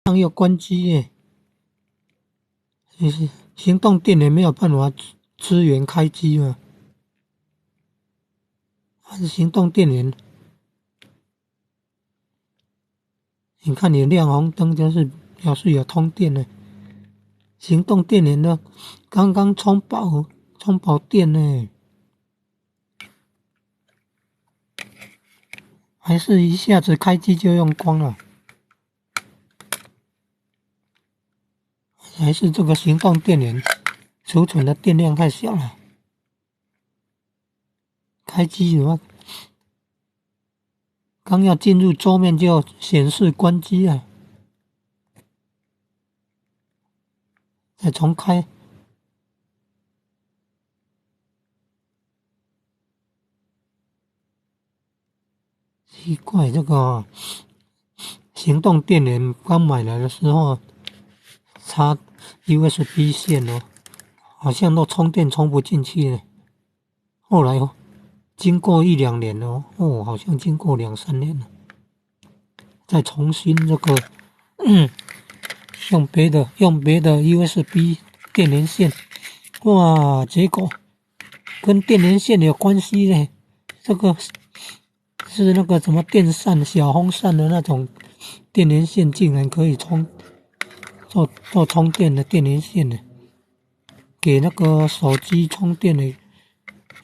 上要关机耶，就是行动电源没有办法支援开机嘛？还是行动电源？你看你亮红灯就是表示有通电了。行动电源呢，刚刚充饱电呢，还是一下子开机就用光了？还是这个行动电源储存的电量太小了？开机的话，刚要进入桌面就显示关机了，再重开。奇怪，这个行动电源刚买来的时候插 USB 线哦，好像都充电充不进去了。后来经过1-2年了好像经过2-3年了，再重新这个用别的 USB 电源线，哇，结果跟电源线有关系呢。这个是那个什么电扇小风扇的那种电源线，竟然可以做充电的电源线呢，给那个手机充电的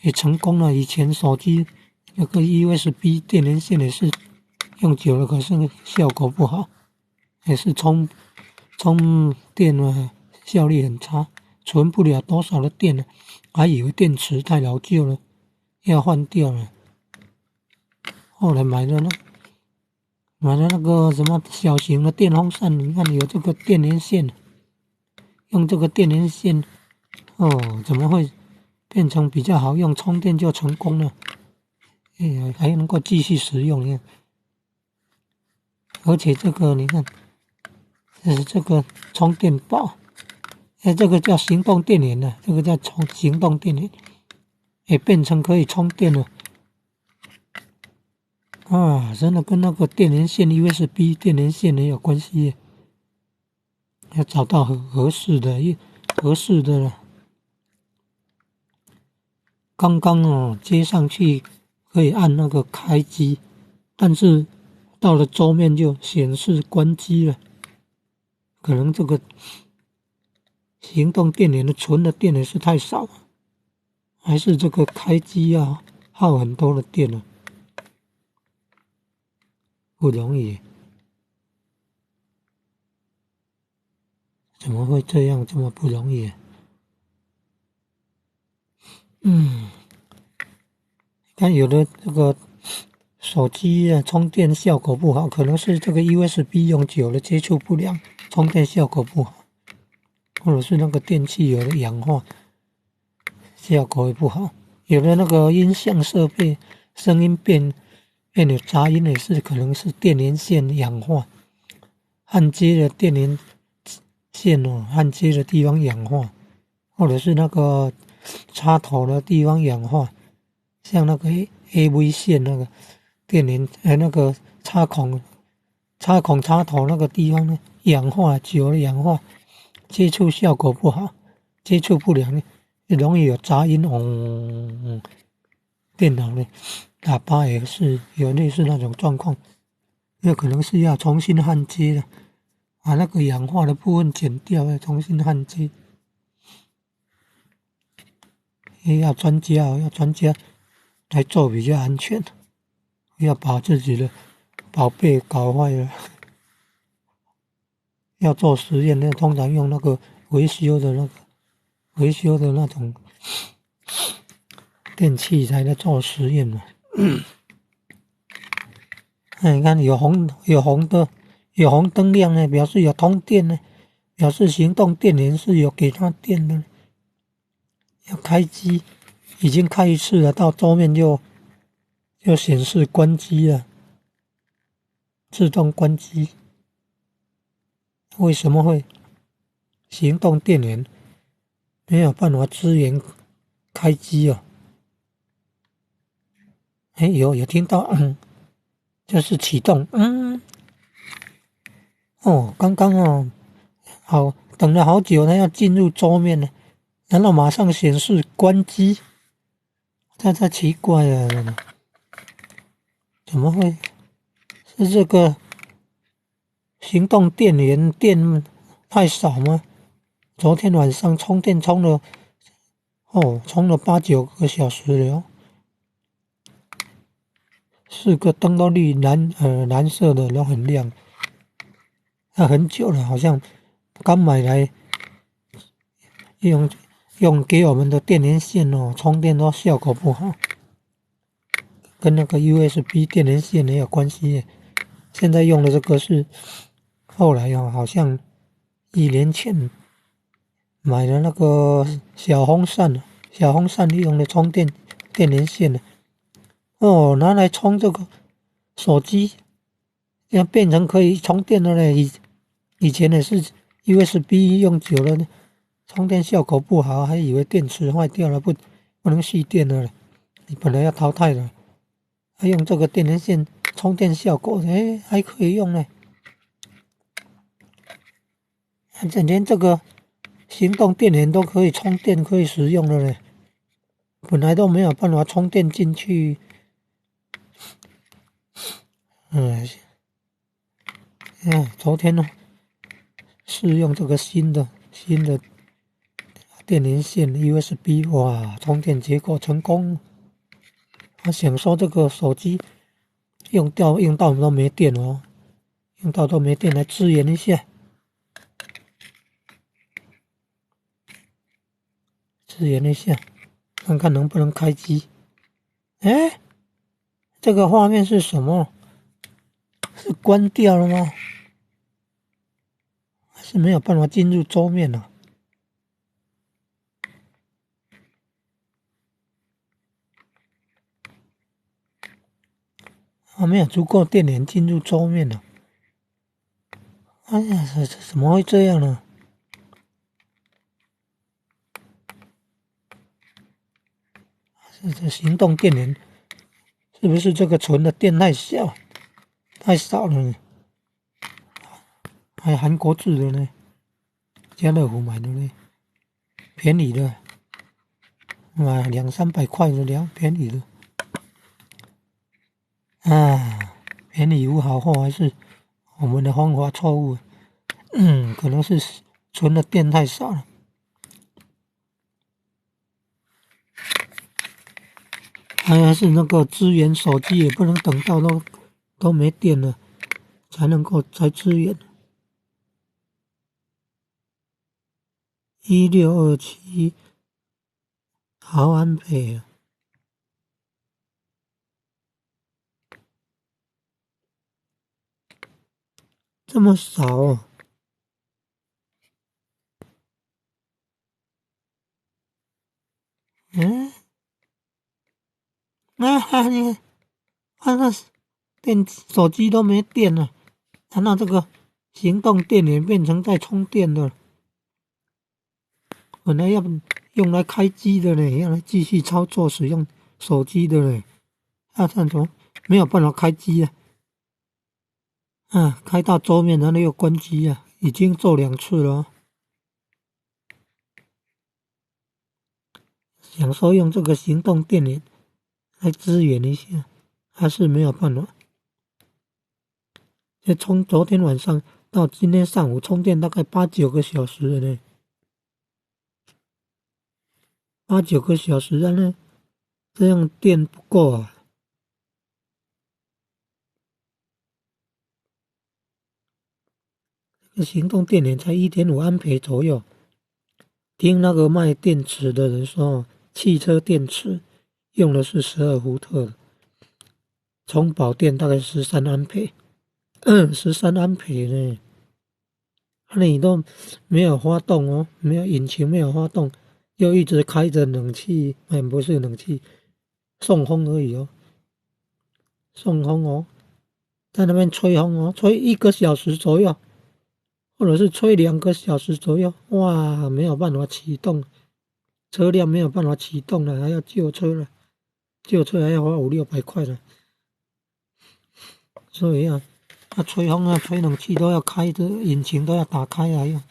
也成功了。以前手机那个 USB 电源线也是用久了，可是效果不好，也是充电啊效率很差，存不了多少的电了，还以为电池太老旧了，要换掉了。后来买了那个什么小型的电风扇，你看有这个电源线，用这个电源线怎么会变成比较好用，充电就成功了，还能够继续使用，你看。而且这个你看，这个充电宝，这个叫行动电源了，这个叫行动电源，也变成可以充电了。真的跟那个电源线 USB 电源线也有关系耶，要找到合适的了。刚刚接上去可以按那个开机，但是到了桌面就显示关机了，可能这个行动电源的存的电也是太少了，还是这个开机耗很多的电了，不容易。怎么会这样这么不容易？看有的这个手机充电效果不好，可能是这个 USB 用久了接触不良，充电效果不好，或者是那个电器有了氧化，效果也不好。有的那个音响设备声音变有杂音，也是可能是电源线氧化，焊接的电源线焊接的地方氧化，或者是那个插头的地方氧化，像那个 AV 线那个电源那个插孔插头那个地方呢氧化久了氧化，接触效果不好，接触不良容易有杂音电脑的喇叭也是有类似那种状况，有可能是要重新焊接的，把那个氧化的部分剪掉，要重新焊接。要专家来做比较安全，不要把自己的宝贝搞坏了。要做实验呢，通常用那个维修的那种电器材来做实验嘛。你看有红灯亮呢，表示有通电呢，表示行动电源是有给它电的。要开机，已经开一次了，到桌面就显示关机了，自动关机。为什么会行动电源没有办法支援开机有听到这是启动哦，刚刚哦，好，等了好久，它要进入桌面了，然后马上显示关机，这奇怪了，怎么会是这个行动电源电太少吗？昨天晚上充电充了8、9个小时了，4个灯都蓝色的都很亮，那很久了，好像刚买来用给我们的电源线哦，充电都效果不好，跟那个 USB 电源线也有关系耶。现在用的这个是后来好像1年前买的那个小风扇用的充电电源线的拿来充这个手机，要变成可以充电的嘞。以前也是 USB 用久了，充电效果不好，还以为电池坏掉了，不能续电了嘞。你本来要淘汰了，还用这个电源线充电效果，还可以用呢。连这个行动电源都可以充电，可以使用了嘞。本来都没有办法充电进去。昨天呢，试用这个新的电源线 USB， 哇，充电结果成功。我想说这个手机用到都没电哦，用到都没电，来支援一下，看看能不能开机。这个画面是什么？是关掉了吗？还是没有办法进入桌面了？没有足够电源进入桌面了。哎呀，怎么会这样呢？这行动电源是不是这个存的电太少了呢？还韩国制的呢，家乐福买的呢，便宜的，买200-300块的了，便宜的。便宜无好货，还是我们的方法错误？可能是存的电太少了。还是那个支援手机也不能等到都没电了才支援。1627毫安培啊，这么少哦。你看那手机都没电了，难道这个行动电源变成在充电的？本来要用来开机的呢，要来继续操作使用手机的呢，怎么没有办法开机啊？开到桌面然后又关机啊，已经做2次了。想说用这个行动电源来支援一下，还是没有办法。从昨天晚上到今天上午充电大概8-9个小时了呢，8-9个小时了呢，这样电不够啊。行动电源才1.5安培左右。听那个卖电池的人说，汽车电池用的是12伏特的，充饱电大概13安培，13安培呢。你都没有发动哦，没有引擎，没有发动，又一直开着冷气，不是冷气，送风而已哦，送风哦，在那边吹风哦，吹1个小时左右，或者是吹2个小时左右，哇，没有办法启动，车辆没有办法启动了，还要救车了，救车还要花500-600块了，所以吹风啊、吹冷气都要开着，引擎都要打开来用。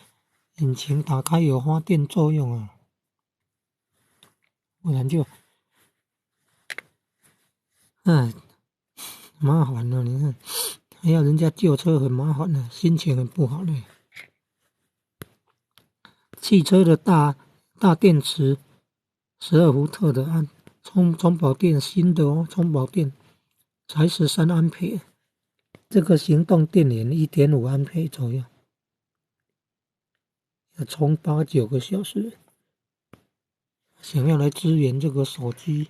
引擎打开有发电作用啊，不然就，麻烦了。你看，还要人家救车很麻烦的，心情很不好嘞。汽车的大电池，12伏特的充饱电，新的哦，充饱电才13安培，这个行动电源1.5安培左右，要充8、9个小时。想要来支援这个手机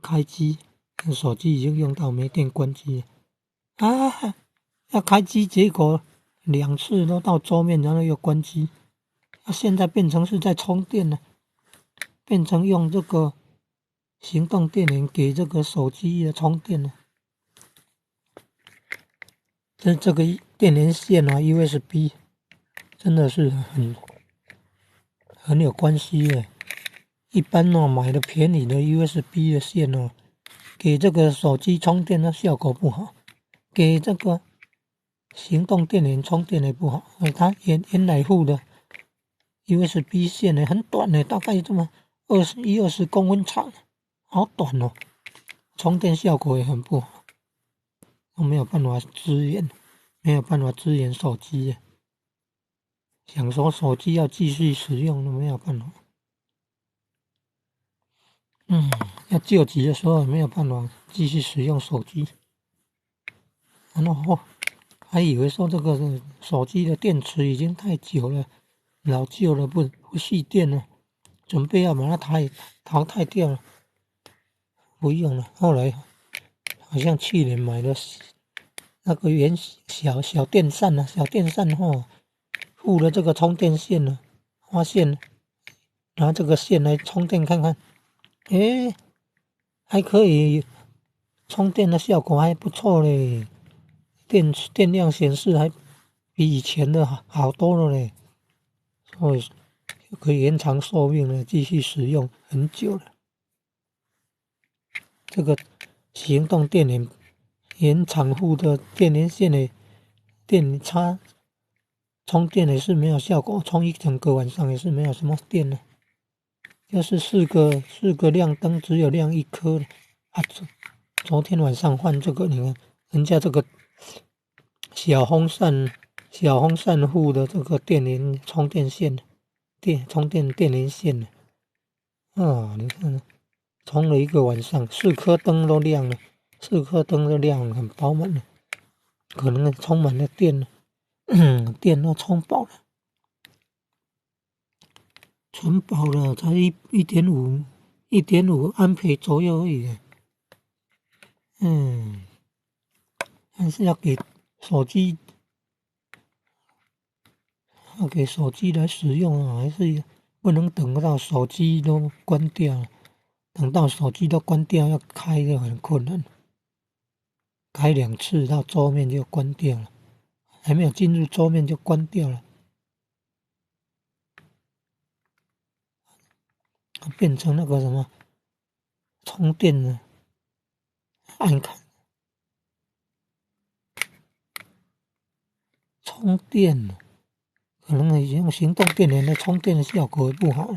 开机，手机已经用到没电关机啊，要开机结果2次都到桌面，然后又关机。现在变成是在充电了，变成用这个行动电源给这个手机的充电了。这个电源线啊 ，USB 真的是很有关系耶。一般哦，买的便宜的 USB 的线哦，给这个手机充电的效果不好，给这个行动电源充电也不好。它原来附的 USB 线呢很短呢，大概这么20公分长，好短哦，充电效果也很不好，都没有办法支援，没有办法支援手机。想说手机要继续使用都没有办法。要救急的时候也没有办法继续使用手机。然后还以为说这个手机的电池已经太久了，老旧了，不蓄电了，准备要把它淘汰掉了，不用了。后来好像去年买的那个小电扇啊，小电扇附了这个充电线了，发现拿这个线来充电看看，还可以，充电的效果还不错嘞，电量显示还比以前的好多了嘞，所以可以延长寿命了，继续使用很久了。这个行动电源原厂附的电源线的电插充电也是没有效果，充一整个晚上也是没有什么电了。就是四个亮灯，只有亮1颗了啊！昨天晚上换这个，你看人家这个小风扇户的这个电源充电线，充电电源线你看充了1个晚上，4颗灯都亮了，4颗灯都亮了，很饱满了，可能充满了电了，电都充饱了。存饱了，才1.5安培左右而已。但是要给手机来使用啊，还是不能等到手机都关掉。等到手机都关掉，要开就很困难。开2次到桌面就关掉了，还没有进入桌面就关掉了。变成那个什么充电了，按看充电了，可能用行动电源的充电的效果也不好。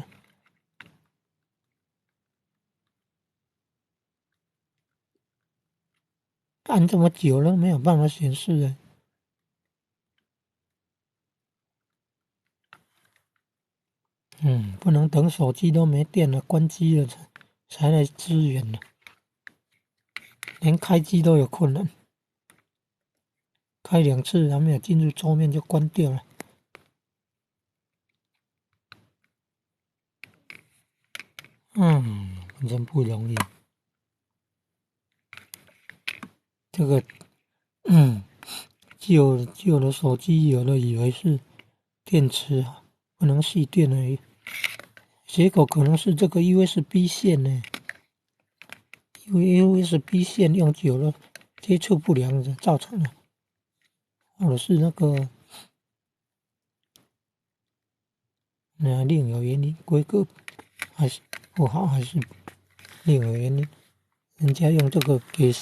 按这么久了没有办法显示不能等手机都没电了关机了才来支援了，连开机都有困难，开2次还没有进入桌面就关掉了。真不容易。这个旧的手机有的以为是电池不能蓄电而已，结果可能是这个 USB 线呢，因为 USB 线用久了接触不良造成的，或者是那个另有原因，规格还是不好，还是另有原因。人家用这个给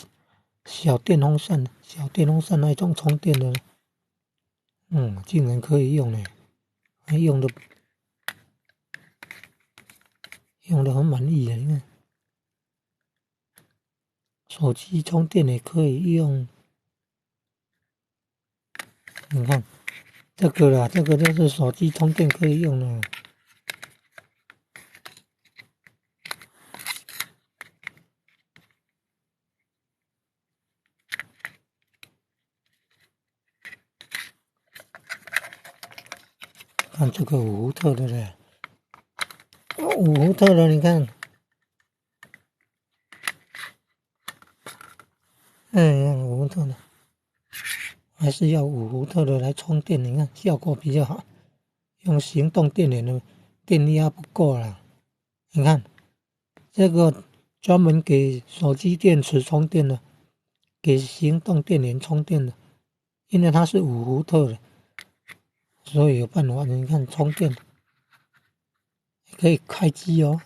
小电风扇那种充电的，竟然可以用呢，还用的很满意耶，因为手机充电也可以用。你看这个啦，这个就是手机充电可以用的。看这个五伏特的嘞，五伏特的，你看，五伏特的，还是要五伏特的来充电，你看效果比较好。用行动电源的电压不够了，你看这个专门给手机电池充电的，给行动电源充电的，因为它是五伏特的，所以有办法。你看充电可以开机哦，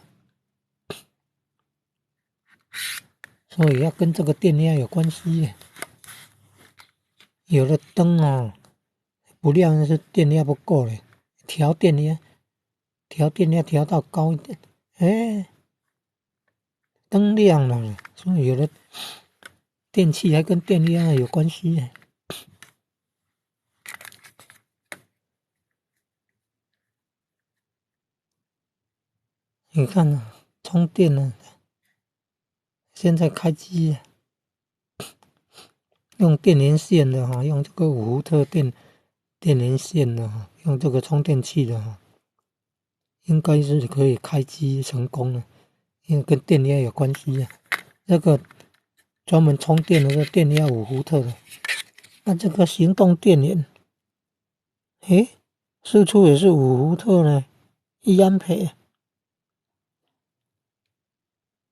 所以要跟这个电压有关系耶。有的灯不亮是电压不够嘞，调电压调到高一点，灯亮了，所以有的电器还跟电压有关系耶。你看充电了，现在开机用电源线的用这个五伏特电源线的用这个充电器的应该是可以开机成功了，因为跟电压有关系这个专门充电的是电压五伏特的，那这个行动电源，输出也是五伏特呢，1安培，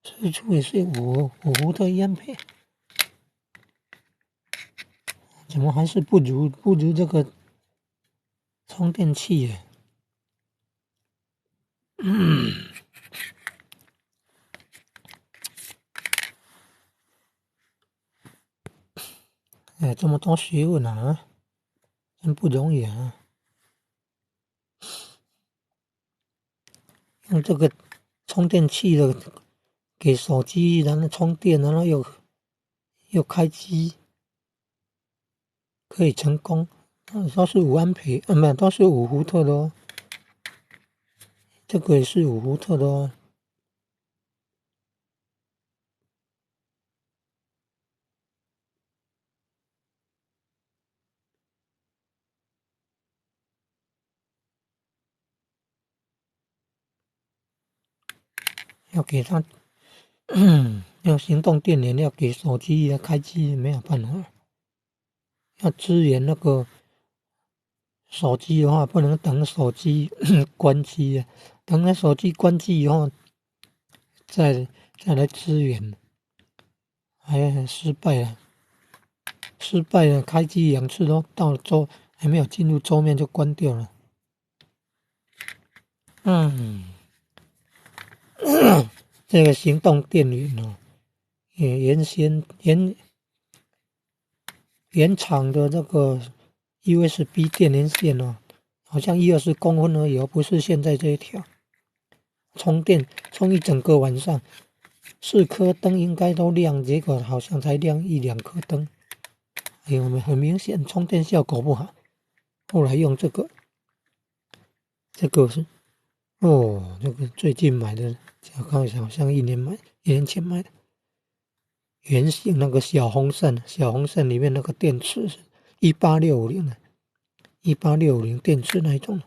输出也是五伏特1安培，怎么还是不如这个充电器耶？这么多学问真不容易用这个充电器的给手机，然后充电，然后又开机，可以成功。都是5安培，没有，都是五伏特的哦。这个也是五伏特的哦。要给它用行动电源，要给手机开机没有办法，要支援那个手机的话，不能等手机关机等那手机关机以后再来支援，失败了，开机2次都到了桌，还没有进入桌面就关掉了。这个行动电源原厂的这个 USB 电源线好像1-20公分而已不是现在这一条。充电充一整个晚上，4颗灯应该都亮，结果好像才亮1-2颗灯。很明显充电效果不好。后来用这个是这个最近买的，好像1年前买的。圆形那个小风扇里面那个电池是18650电池那一种。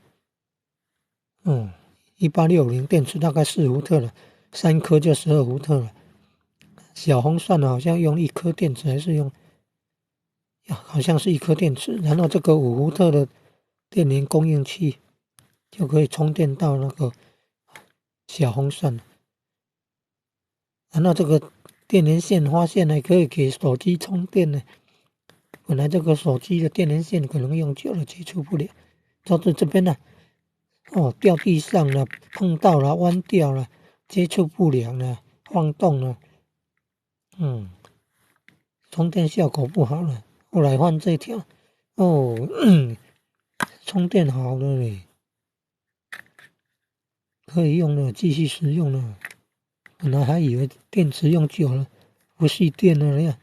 18650电池大概4伏特了，3颗就12伏特了。小风扇好像用1颗电池，还是用好像是1颗电池，然后这个5伏特的电源供应器就可以充电到那个小风扇，然后这个电源线发现还可以给手机充电呢。本来这个手机的电源线可能用久了接触不了，到这边掉地上了，碰到了，弯掉了，接触不良了，晃动了，充电效果不好了，后来换这条，哦，充电好了嘞，可以用了，继续使用了。本来还以为电池用久了不续电了呀，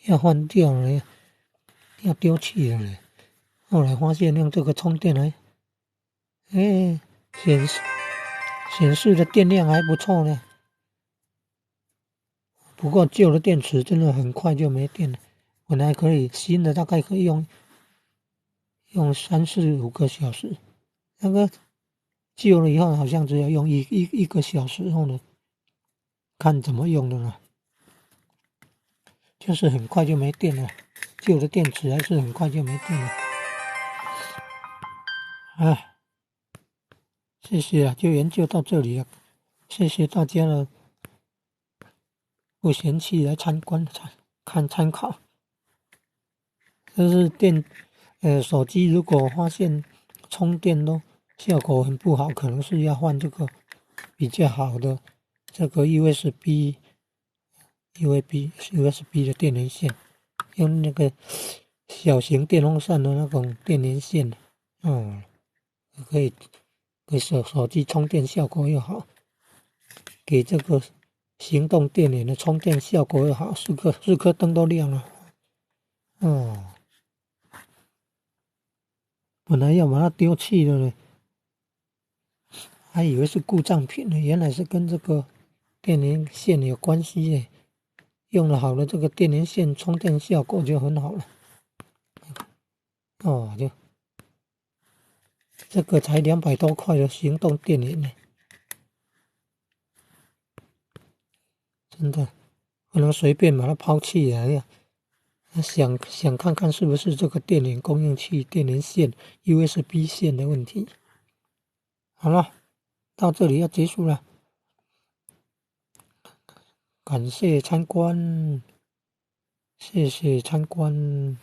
要换掉了呀，要丢弃了嘞。后来发现用这个充电还，显示的电量还不错呢。不过旧的电池真的很快就没电了，本来可以新的大概可以用3、4、5个小时，那个旧了以后好像只要用一个小时后呢，看怎么用的了，就是很快就没电了。旧的电池还是很快就没电了。哎，谢谢啊，就研究到这里了，谢谢大家了，不嫌弃来参观参考。这是手机如果发现充电都效果很不好，可能是要换这个比较好的这个 USB 的电源线，用那个小型电风扇的那种电源线，可以给手机充电效果又好，给这个行动电源的充电效果又好，四颗灯都亮了。本来要把它丢弃了呢，还以为是故障品呢，原来是跟这个电源线有关系耶。用了好的这个电源线，充电效果就很好了。就这个才200多块的行动电源呢，真的不能随便把它抛弃呀。想看看是不是这个电源供应器、电源线、USB 线的问题。好了，到这里要结束了，感谢参观，谢谢参观。